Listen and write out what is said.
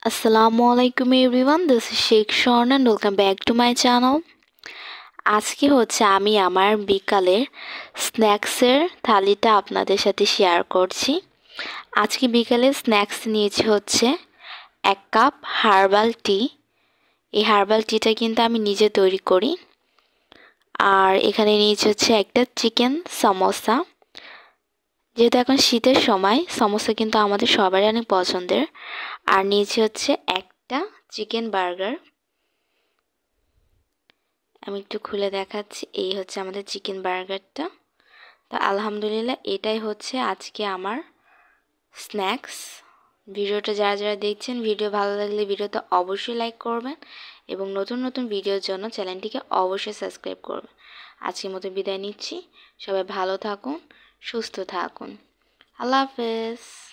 Assalamualaikum everyone, this is Sheikh Shawn and welcome back to my channel. আজকে আমি আমার বিকালের স্ন্যাক্সের থালিটা আপনাদের সাথে শেয়ার করছি। আজকে বিকালে স্ন্যাক্স নিয়েছি এক কাপ হার্বাল টি। এই হার্বাল টিটা কিন্তু আমি নিজে তৈরি করি। আর এখানে নিয়েছি একটা চিকেন সমোসা। যেহেতু এখন শীতের সময়, সমোসা কিন্তু আমাদের সবারই অনেক পছন্দের। আর নিয়েছি একটা চিকেন বার্গার। আমি একটু খুলে দেখাচ্ছি, এই আমাদের চিকেন বার্গারটা। তো আলহামদুলিল্লাহ, এটাই আজকে আমার স্ন্যাক্স। ভিডিওটা যারা যারা দেখছেন, ভিডিও ভালো লাগলে ভিডিওতে অবশ্যই লাইক করবেন এবং নতুন নতুন ভিডিওর জন্য চ্যানেলটিকে অবশ্যই সাবস্ক্রাইব করবেন। আজকের মতো বিদায় নিচ্ছি। সবাই ভালো থাকুন, সুস্থ থাকুন। আল্লাহ হাফেজ।